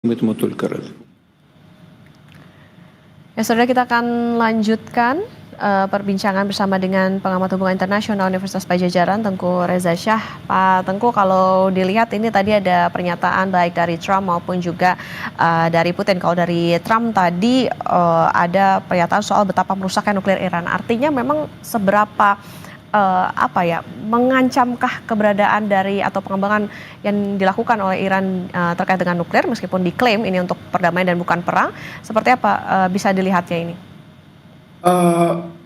المتكرر. Ya, saudara, kita akan lanjutkan perbincangan bersama dengan pengamat hubungan internasional Universitas Padjadjaran, Tengku Reza Shah. Pak Tengku, kalau dilihat ini tadi ada pernyataan baik dari Trump maupun juga dari Putin. Kalau dari Trump tadi ada pernyataan soal betapa merusaknya nuklir Iran. Artinya memang seberapa mengancamkah keberadaan dari atau pengembangan yang dilakukan oleh Iran terkait dengan nuklir, meskipun diklaim ini untuk perdamaian dan bukan perang. Seperti apa bisa dilihatnya ini?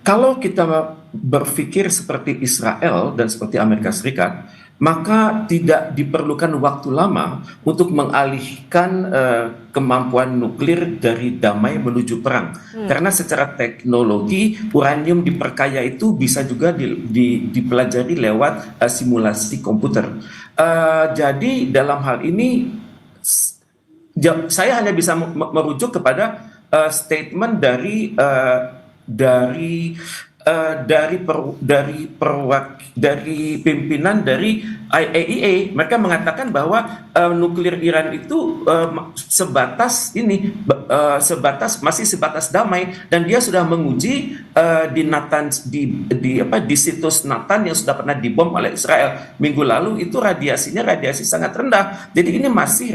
Kalau kita berpikir seperti Israel dan seperti Amerika Serikat, maka tidak diperlukan waktu lama untuk mengalihkan kemampuan nuklir dari damai menuju perang. Karena secara teknologi uranium diperkaya itu bisa juga dipelajari lewat simulasi komputer. Jadi dalam hal ini saya hanya bisa merujuk kepada statement dari pimpinan dari IAEA. Mereka mengatakan bahwa nuklir Iran itu masih sebatas damai, dan dia sudah menguji di situs Natanz yang sudah pernah dibom oleh Israel minggu lalu. Itu radiasi sangat rendah. Jadi ini masih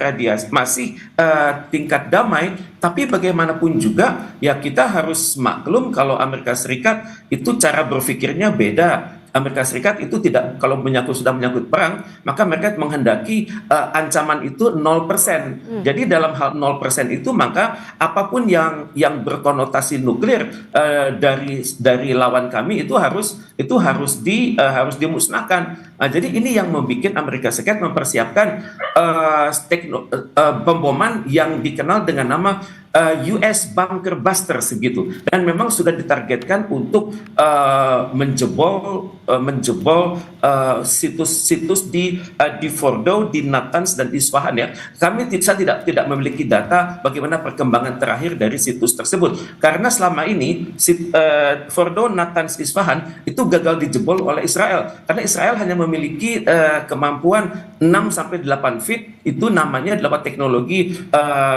tingkat damai. Tapi bagaimanapun juga ya kita harus maklum kalau Amerika Serikat itu cara berpikirnya beda. Amerika Serikat itu tidak, kalau sudah menyangkut perang, maka mereka menghendaki ancaman itu 0%. Jadi dalam hal 0% itu, maka apapun yang berkonotasi nuklir dari lawan kami itu harus dimusnahkan. Nah, jadi ini yang membuat Amerika Serikat mempersiapkan pemboman yang dikenal dengan nama US Bunker Buster segitu, dan memang sudah ditargetkan untuk menjebol situs-situs di Fordo, di Natanz dan Isfahan ya. Saya tidak memiliki data bagaimana perkembangan terakhir dari situs tersebut, karena selama ini Fordo, Natanz, Isfahan itu gagal dijebol oleh Israel, karena Israel hanya memiliki kemampuan 6-8 feet. Itu namanya adalah teknologi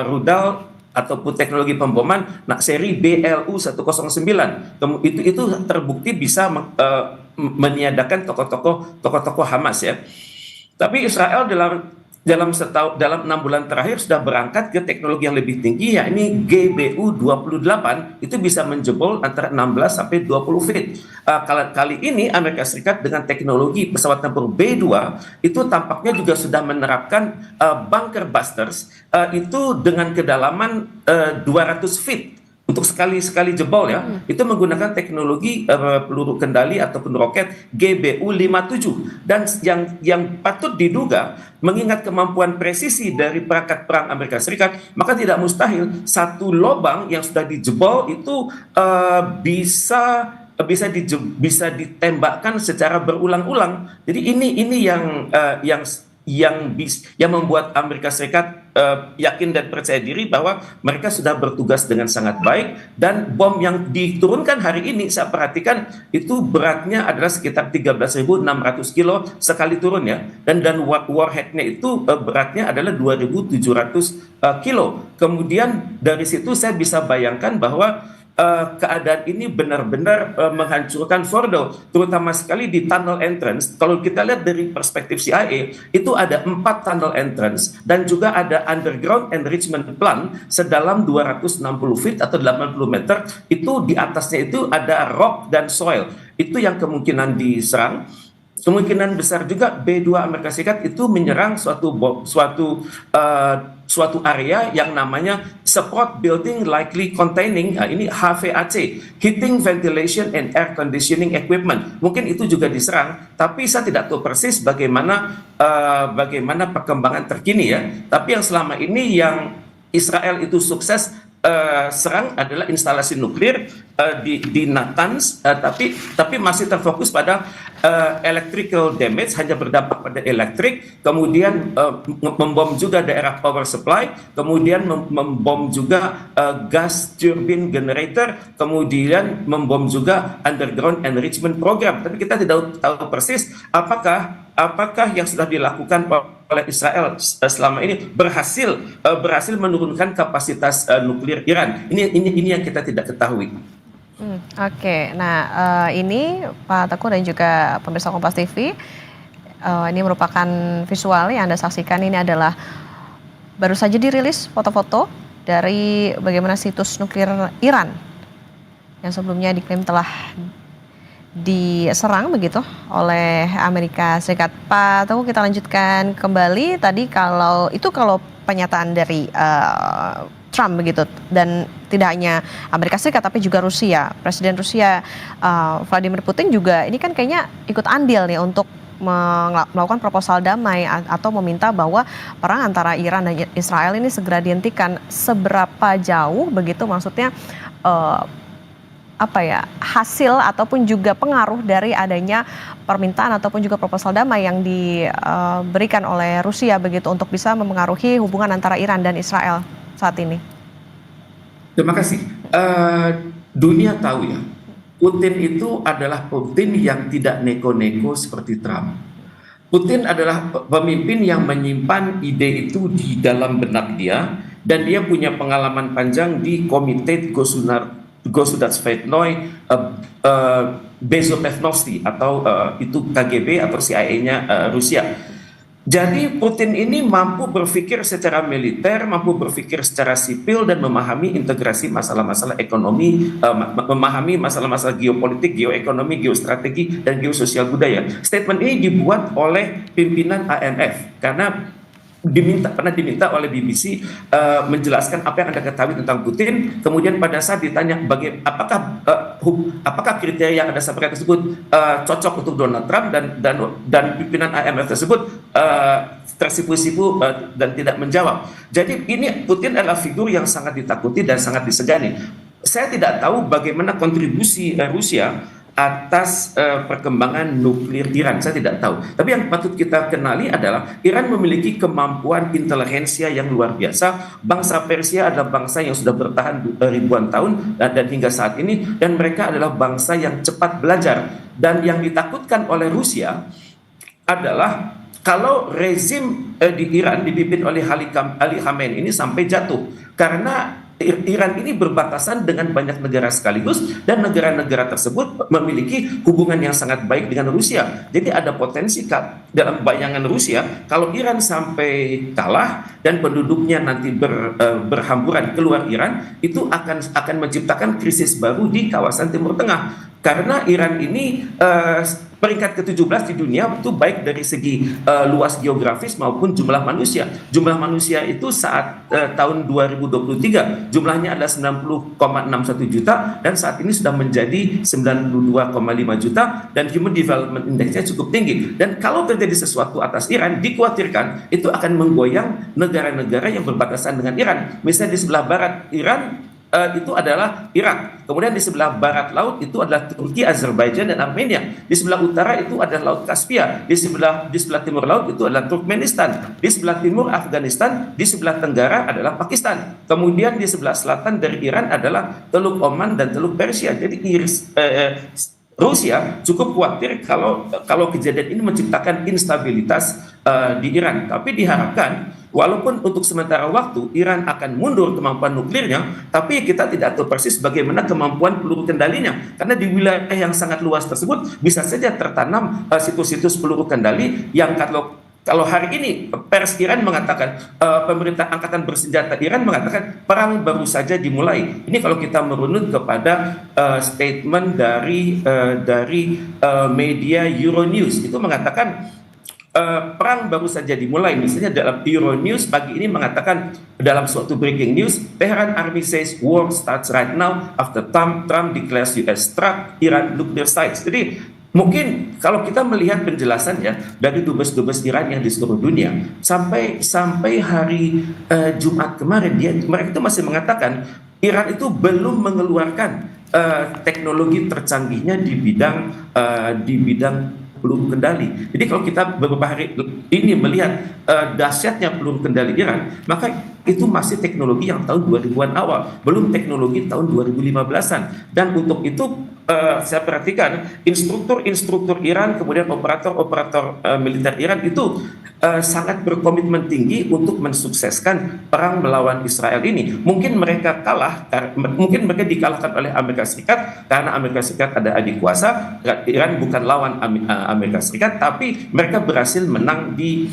rudal ataupun teknologi pemboman seri BLU 109. Itu terbukti bisa meniadakan tokoh-tokoh Hamas ya. Tapi Israel dalam 6 bulan terakhir sudah berangkat ke teknologi yang lebih tinggi, yakni GBU-28. Itu bisa menjebol antara 16 sampai 20 feet. Kali ini Amerika Serikat dengan teknologi pesawat tempur B-2 itu tampaknya juga sudah menerapkan bunker busters itu dengan kedalaman 200 feet. Untuk sekali jebol ya, itu menggunakan teknologi peluru kendali ataupun roket GBU-57. Dan yang patut diduga, mengingat kemampuan presisi dari perangkat perang Amerika Serikat, maka tidak mustahil satu lubang yang sudah dijebol itu bisa ditembakkan secara berulang-ulang. Jadi ini yang membuat Amerika Serikat yakin dan percaya diri bahwa mereka sudah bertugas dengan sangat baik. Dan bom yang diturunkan hari ini, saya perhatikan itu beratnya adalah sekitar 13.600 kilo sekali turun ya, dan warheadnya itu beratnya adalah 2.700 kilo. Kemudian dari situ saya bisa bayangkan bahwa keadaan ini benar-benar menghancurkan Fordo, terutama sekali di tunnel entrance. Kalau kita lihat dari perspektif CIA, itu ada 4 tunnel entrance dan juga ada underground enrichment plant sedalam 260 feet atau 80 meter. Itu di atasnya itu ada rock dan soil. Itu yang kemungkinan diserang. Kemungkinan besar juga B-2 Amerika Serikat itu menyerang suatu area yang namanya Support Building Likely Containing, ini HVAC, Heating, Ventilation and Air Conditioning Equipment. Mungkin itu juga diserang, tapi saya tidak tahu persis bagaimana perkembangan terkini ya. Tapi yang selama ini yang Israel itu sukses serang adalah instalasi nuklir di Natanz, tapi masih terfokus pada electrical damage, hanya berdampak pada elektrik. Kemudian membom juga daerah power supply, kemudian membom juga gas turbine generator, kemudian membom juga underground enrichment program. Tapi kita tidak tahu persis apakah yang sudah dilakukan oleh Israel selama ini berhasil menurunkan kapasitas nuklir Iran. Ini yang kita tidak ketahui. Oke, nah ini Pak Teguh dan juga pemirsa Kompas TV, ini merupakan visual yang Anda saksikan. Ini adalah baru saja dirilis foto-foto dari bagaimana situs nuklir Iran yang sebelumnya diklaim telah diserang begitu oleh Amerika Serikat. Pak Teguh, kita lanjutkan kembali tadi kalau pernyataan dari Trump begitu, dan tidak hanya Amerika Serikat tapi juga Rusia. Presiden Rusia Vladimir Putin juga ini kan kayaknya ikut andil nih untuk melakukan proposal damai atau meminta bahwa perang antara Iran dan Israel ini segera dihentikan. Seberapa jauh begitu maksudnya hasil ataupun juga pengaruh dari adanya permintaan ataupun juga proposal damai yang diberikan oleh Rusia begitu untuk bisa mempengaruhi hubungan antara Iran dan Israel saat ini? Terima kasih. Dunia tahu ya, Putin itu adalah Putin yang tidak neko-neko seperti Trump. Putin adalah pemimpin yang menyimpan ide itu di dalam benak dia, dan dia punya pengalaman panjang di Komite Gosudarstvennoy Bezopevnosti atau itu KGB atau CIA-nya Rusia. Jadi Putin ini mampu berpikir secara militer, mampu berpikir secara sipil, dan memahami integrasi masalah-masalah ekonomi, memahami masalah-masalah geopolitik, geoekonomi, geostrategi, dan geososial budaya. Statement ini dibuat oleh pimpinan IMF karena pernah diminta oleh BBC menjelaskan apa yang Anda ketahui tentang Putin. Kemudian pada saat ditanya apakah kriteria yang Anda sampaikan tersebut cocok untuk Donald Trump, dan pimpinan IMF tersebut tersipu-sipu dan tidak menjawab. Jadi ini Putin adalah figur yang sangat ditakuti dan sangat disegani. Saya tidak tahu bagaimana kontribusi Rusia atas perkembangan nuklir Iran, saya tidak tahu. Tapi yang patut kita kenali adalah Iran memiliki kemampuan intelijensia yang luar biasa. Bangsa Persia adalah bangsa yang sudah bertahan ribuan tahun dan hingga saat ini, dan mereka adalah bangsa yang cepat belajar. Dan yang ditakutkan oleh Rusia adalah kalau rezim di Iran dipimpin oleh Ali Khamenei ini sampai jatuh, karena Iran ini berbatasan dengan banyak negara sekaligus, dan negara-negara tersebut memiliki hubungan yang sangat baik dengan Rusia. Jadi ada potensi dalam bayangan Rusia kalau Iran sampai kalah dan penduduknya nanti berhamburan keluar Iran, itu akan menciptakan krisis baru di kawasan Timur Tengah. Karena Iran ini peringkat ke-17 di dunia, itu baik dari segi luas geografis maupun jumlah manusia. Jumlah manusia itu saat tahun 2023 jumlahnya adalah 90,61 juta, dan saat ini sudah menjadi 92,5 juta, dan Human Development Index-nya cukup tinggi. Dan kalau terjadi sesuatu atas Iran, dikhawatirkan itu akan menggoyang negara-negara yang berbatasan dengan Iran. Misalnya di sebelah barat Iran itu adalah Irak. Kemudian di sebelah barat laut itu adalah Turki, Azerbaijan, dan Armenia. Di sebelah utara itu adalah Laut Kaspia. Di sebelah timur laut itu adalah Turkmenistan. Di sebelah timur Afghanistan. Di sebelah tenggara adalah Pakistan. Kemudian di sebelah selatan dari Iran adalah Teluk Oman dan Teluk Persia. Jadi Rusia cukup khawatir kalau kejadian ini menciptakan instabilitas di Iran. Tapi diharapkan walaupun untuk sementara waktu Iran akan mundur kemampuan nuklirnya, tapi kita tidak tahu persis bagaimana kemampuan peluru kendalinya. Karena di wilayah yang sangat luas tersebut bisa saja tertanam situs-situs peluru kendali yang kalau hari ini pers Iran mengatakan, pemerintah angkatan bersenjata Iran mengatakan perang baru saja dimulai. Ini kalau kita merunut kepada statement dari media Euronews, itu mengatakan perang baru saja dimulai. Misalnya dalam Euronews pagi ini mengatakan dalam suatu breaking news, Tehran Army says war starts right now after Trump declares US struck Iran nuclear sites. Jadi mungkin kalau kita melihat penjelasannya dari dubes-dubes Iran yang di seluruh dunia, sampai hari Jumat kemarin mereka itu masih mengatakan Iran itu belum mengeluarkan teknologi tercanggihnya di bidang peluru kendali. Jadi kalau kita beberapa hari ini melihat dahsyatnya peluru kendali Iran, maka itu masih teknologi yang tahun 2000-an awal, belum teknologi tahun 2015-an. Dan untuk itu saya perhatikan instruktur Iran, kemudian operator militer Iran itu sangat berkomitmen tinggi untuk mensukseskan perang melawan Israel ini. Mungkin mereka kalah, mungkin mereka dikalahkan oleh Amerika Serikat karena Amerika Serikat ada adik kuasa. Iran bukan lawan Amerika Serikat, tapi mereka berhasil menang di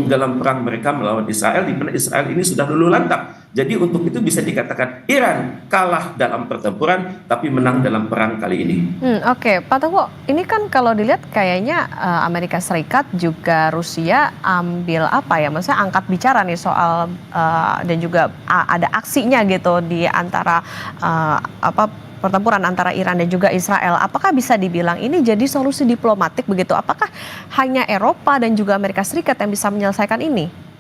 dalam perang mereka melawan Israel, di mana Israel ini sudah luluh lantak. Jadi untuk itu bisa dikatakan Iran kalah dalam pertempuran tapi menang dalam perang kali ini. Oke, Pak Teguh, ini kan kalau dilihat kayaknya Amerika Serikat juga Rusia ambil apa ya, maksudnya angkat bicara nih soal dan juga ada aksinya gitu di antara pertempuran antara Iran dan juga Israel. Apakah bisa dibilang ini jadi solusi diplomatik begitu? Apakah hanya Eropa dan juga Amerika Serikat yang bisa menyelesaikan ini?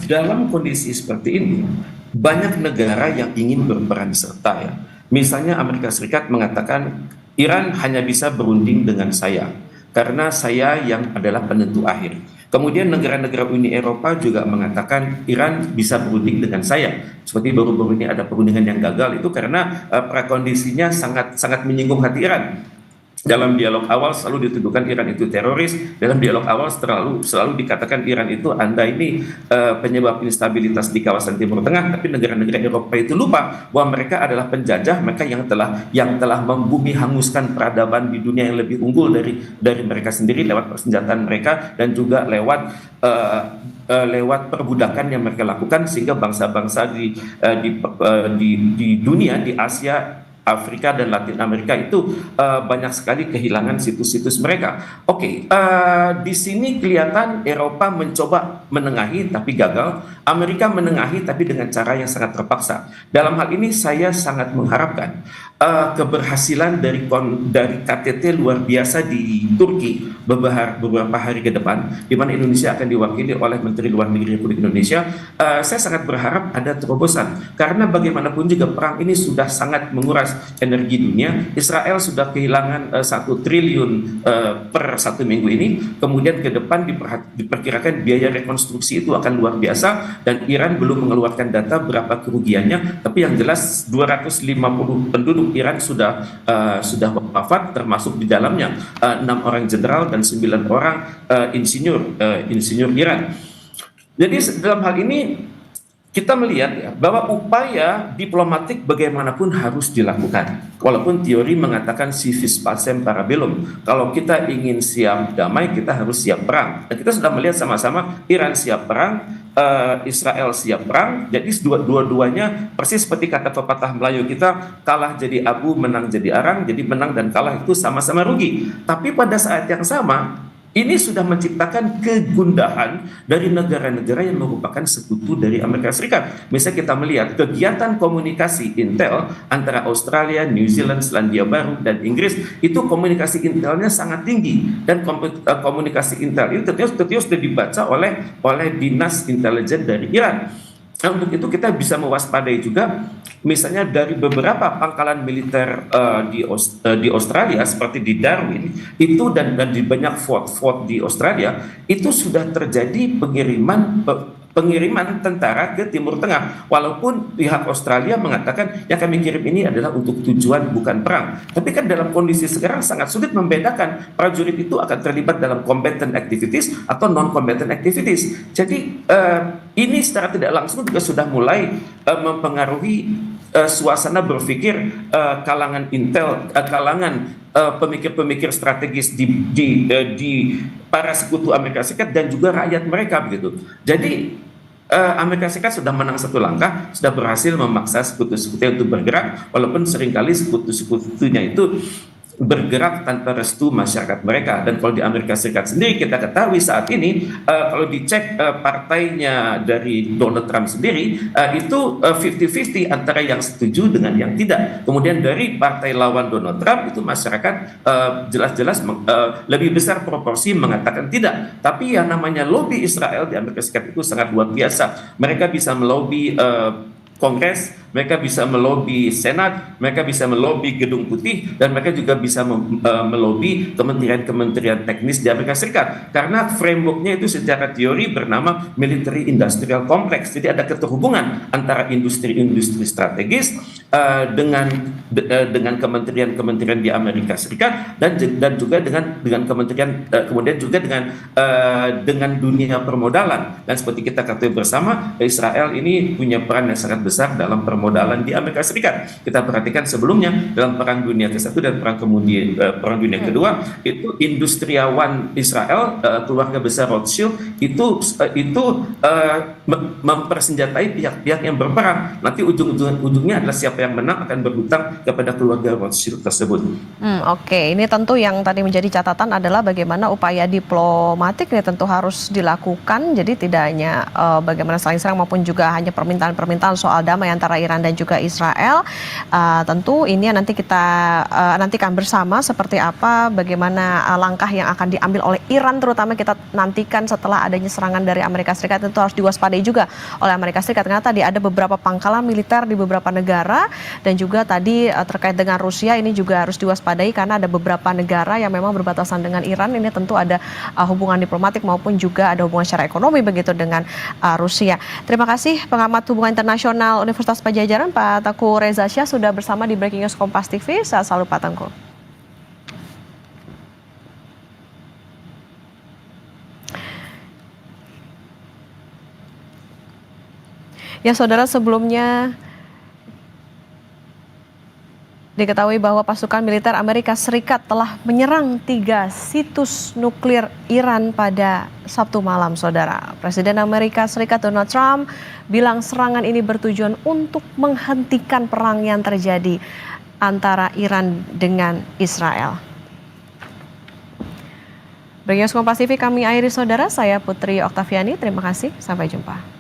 Dalam kondisi seperti ini, banyak negara yang ingin berperan serta ya. Misalnya Amerika Serikat mengatakan Iran hanya bisa berunding dengan saya karena saya yang adalah penentu akhir. Kemudian negara-negara Uni Eropa juga mengatakan Iran bisa berunding dengan saya. Seperti baru-baru ini ada perundingan yang gagal itu karena prakondisinya sangat menyinggung hati Iran. Dalam dialog awal selalu dituduhkan Iran itu teroris. Dalam dialog awal selalu dikatakan Iran itu Anda ini penyebab instabilitas di kawasan Timur Tengah. Tapi negara-negara Eropa itu lupa bahwa mereka adalah penjajah, mereka yang telah membumi hanguskan peradaban di dunia yang lebih unggul dari mereka sendiri lewat persenjataan mereka dan juga lewat perbudakan yang mereka lakukan, sehingga bangsa-bangsa di dunia, di Asia, Afrika dan Latin Amerika itu banyak sekali kehilangan situs-situs mereka. Oke, di sini kelihatan Eropa mencoba menengahi tapi gagal. Amerika menengahi tapi dengan cara yang sangat terpaksa. Dalam hal ini saya sangat mengharapkan keberhasilan dari KTT luar biasa di Turki beberapa hari ke depan, di mana Indonesia akan diwakili oleh Menteri Luar Negeri Republik Indonesia. Saya sangat berharap ada terobosan, karena bagaimanapun juga perang ini sudah sangat menguras energi dunia. Israel sudah kehilangan 1 triliun per 1 minggu ini. Kemudian ke depan diperkirakan biaya rekonstruksi itu akan luar biasa, dan Iran belum mengeluarkan data berapa kerugiannya. Tapi yang jelas 250 penduduk Iran sudah wafat, termasuk di dalamnya 6 orang jenderal dan 9 orang insinyur Iran. Jadi dalam hal ini kita melihat ya bahwa upaya diplomatik bagaimanapun harus dilakukan. Walaupun teori mengatakan si vis pacem para bellum, kalau kita ingin siap damai kita harus siap perang. Dan kita sudah melihat sama-sama Iran siap perang, Israel siap perang. Jadi dua-duanya persis seperti kata pepatah Melayu kita, kalah jadi abu, menang jadi arang. Jadi menang dan kalah itu sama-sama rugi. Tapi pada saat yang sama, ini sudah menciptakan kegundahan dari negara-negara yang merupakan sekutu dari Amerika Serikat. Misalnya kita melihat kegiatan komunikasi intel antara Australia, New Zealand, Selandia Baru, dan Inggris, itu komunikasi intelnya sangat tinggi. Dan komunikasi intel itu tentunya sudah dibaca oleh dinas intelijen dari Iran. Nah, untuk itu kita bisa mewaspadai juga, misalnya dari beberapa pangkalan militer di Australia seperti di Darwin itu dan di banyak fort di Australia itu sudah terjadi pengiriman tentara ke Timur Tengah. Walaupun pihak Australia mengatakan yang kami kirim ini adalah untuk tujuan bukan perang. Tapi kan dalam kondisi sekarang sangat sulit membedakan prajurit itu akan terlibat dalam combatant activities atau non-combatant activities. Jadi ini secara tidak langsung juga sudah mulai mempengaruhi suasana berpikir kalangan intel, kalangan pemikir-pemikir strategis di para sekutu Amerika Serikat dan juga rakyat mereka begitu. Jadi Amerika Serikat sudah menang satu langkah, sudah berhasil memaksa sekutu-sekutunya untuk bergerak, walaupun seringkali sekutu-sekutunya itu bergerak tanpa restu masyarakat mereka. Dan kalau di Amerika Serikat sendiri kita ketahui saat ini kalau dicek partainya dari Donald Trump sendiri itu 50-50 antara yang setuju dengan yang tidak. Kemudian dari partai lawan Donald Trump itu masyarakat jelas-jelas lebih besar proporsi mengatakan tidak. Tapi yang namanya lobby Israel di Amerika Serikat itu sangat luar biasa. Mereka bisa melobi Kongres, mereka bisa melobi Senat, mereka bisa melobi Gedung Putih, dan mereka juga bisa melobi kementerian-kementerian teknis di Amerika Serikat. Karena frameworknya itu secara teori bernama Military Industrial Complex. Jadi ada keterhubungan antara industri-industri strategis dengan kementerian-kementerian di Amerika Serikat, dan juga dengan kementerian kemudian juga dengan dunia permodalan. Dan seperti kita ketahui bersama, Israel ini punya peran yang sangat besar dalam permodalan di Amerika Serikat. Kita perhatikan sebelumnya dalam Perang Dunia ke-1 dan Perang Dunia ke-2, itu industriawan Israel, keluarga besar Rothschild itu mempersenjatai pihak-pihak yang berperang. Nanti ujungnya adalah siapa yang menang akan berhutang kepada keluarga Rothschild tersebut. Oke, ini tentu yang tadi menjadi catatan adalah bagaimana upaya diplomatik ini tentu harus dilakukan. Jadi tidak hanya bagaimana saling serang maupun juga hanya permintaan-permintaan soal damai antara Iran dan juga Israel. Tentu ini nanti kita nantikan bersama seperti apa, bagaimana langkah yang akan diambil oleh Iran, terutama kita nantikan setelah adanya serangan dari Amerika Serikat. Itu harus diwaspadai juga oleh Amerika Serikat karena tadi ada beberapa pangkalan militer di beberapa negara, dan juga tadi terkait dengan Rusia ini juga harus diwaspadai karena ada beberapa negara yang memang berbatasan dengan Iran. Ini tentu ada hubungan diplomatik maupun juga ada hubungan secara ekonomi begitu dengan Rusia. Terima kasih pengamat hubungan internasional Universitas Padjadjaran Pak Tengku Reza Shah sudah bersama di Breaking News Kompas TV. Sehat selalu Pak Tengku. Ya saudara, sebelumnya diketahui bahwa pasukan militer Amerika Serikat telah menyerang 3 situs nuklir Iran pada Sabtu malam, saudara. Presiden Amerika Serikat Donald Trump bilang serangan ini bertujuan untuk menghentikan perang yang terjadi antara Iran dengan Israel. Breaking News Kompas TV kami akhiri, saudara. Saya Putri Oktaviani, terima kasih. Sampai jumpa.